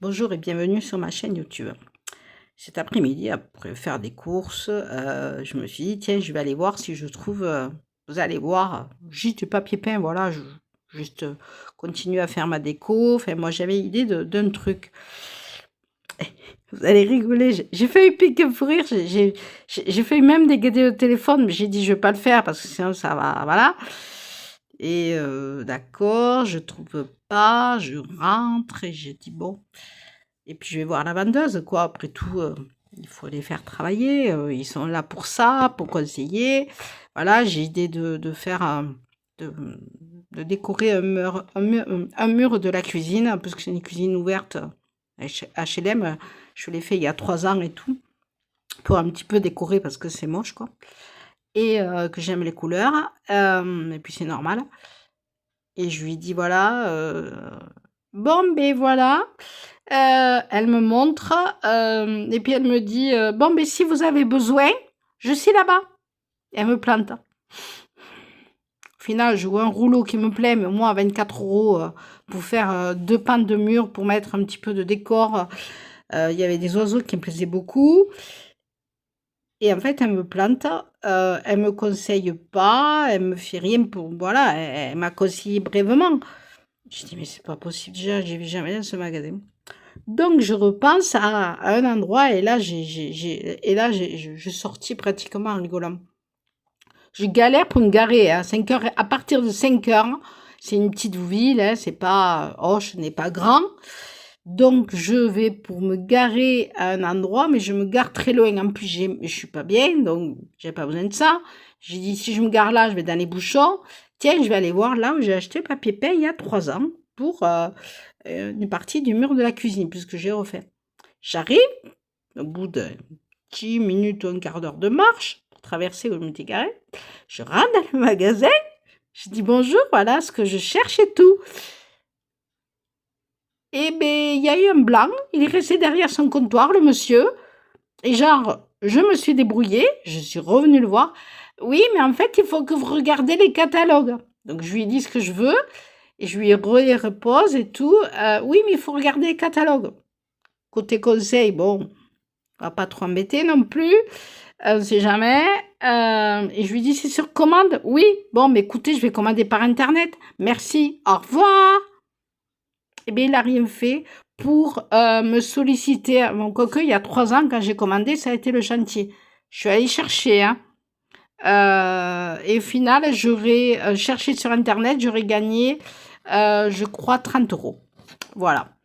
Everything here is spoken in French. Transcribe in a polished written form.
Bonjour et bienvenue sur ma chaîne YouTube. Cet après-midi, après faire des courses, je me suis dit: «Tiens, je vais aller voir si je trouve,» vous allez voir, juste du papier peint, voilà, juste, continuer à faire ma déco. Enfin, moi, j'avais idée d'un truc. Vous allez rigoler, j'ai failli piquer un fou rire, j'ai failli même dégainer le téléphone, mais j'ai dit: «Je vais pas le faire parce que sinon ça va», voilà. Et d'accord, je trouve pas, je rentre et j'ai dit: «Bon». Et puis je vais voir la vendeuse quoi, après tout, il faut les faire travailler, ils sont là pour ça, pour conseiller. Voilà, j'ai idée de faire de de décorer un mur de la cuisine, parce que c'est une cuisine ouverte, HLM, je l'ai fait il y a 3 ans et tout, pour un petit peu décorer parce que c'est moche quoi, et que j'aime les couleurs, et puis c'est normal. Et je lui dis: «Voilà, bon ben voilà». Elle me montre, et puis elle me dit, «Bon, ben si vous avez besoin, je suis là-bas». Et elle me plante. Au final, je vois un rouleau qui me plaît, mais moi, à 24 € pour faire 2 pans de mur, pour mettre un petit peu de décor. Il y avait des oiseaux qui me plaisaient beaucoup. Et en fait, elle me plante, elle me conseille pas, elle me fait rien pour, voilà, elle m'a conseillé brièvement. Je dis: «Mais c'est pas possible, déjà, j'y vais jamais dans ce magasin». Donc je repense à un endroit, et là je sortis pratiquement en rigolant. Je galère pour me garer à 5 heures, à partir de 5 heures, c'est une petite ville, hein, c'est pas, Auch n'est pas grand. Donc je vais pour me garer à un endroit, mais je me gare très loin. En plus, je suis pas bien, donc j'ai pas besoin de ça. J'ai dit: «Si je me gare là, je vais dans les bouchons. Tiens, je vais aller voir là où j'ai acheté le papier peint il y a 3 ans pour, une partie du mur de la cuisine, puisque j'ai refait». J'arrive, au bout de 10 minutes ou un quart d'heure de marche, pour traverser où je m'étais garée, je rentre dans le magasin, je dis: «Bonjour, voilà ce que je cherche et tout». Et ben, il y a eu un blanc, il est resté derrière son comptoir, le monsieur, et genre, je me suis débrouillée, je suis revenue le voir. «Oui, mais en fait, il faut que vous regardez les catalogues». Donc je lui ai dit ce que je veux, et je lui repose et tout. «Oui, mais il faut regarder les catalogues». Côté conseil, bon, on va pas trop embêter non plus, on sait jamais. Et je lui dis: «C'est sur commande?» «Oui». «Bon, mais écoutez, je vais commander par internet. Merci, au revoir». Eh bien, il a rien fait pour me solliciter. Bon, quoique, il y a 3 ans, quand j'ai commandé, ça a été le chantier. Je suis allée chercher, hein. Et au final, j'aurais cherché sur internet, j'aurais gagné, je crois, 30 €. Voilà.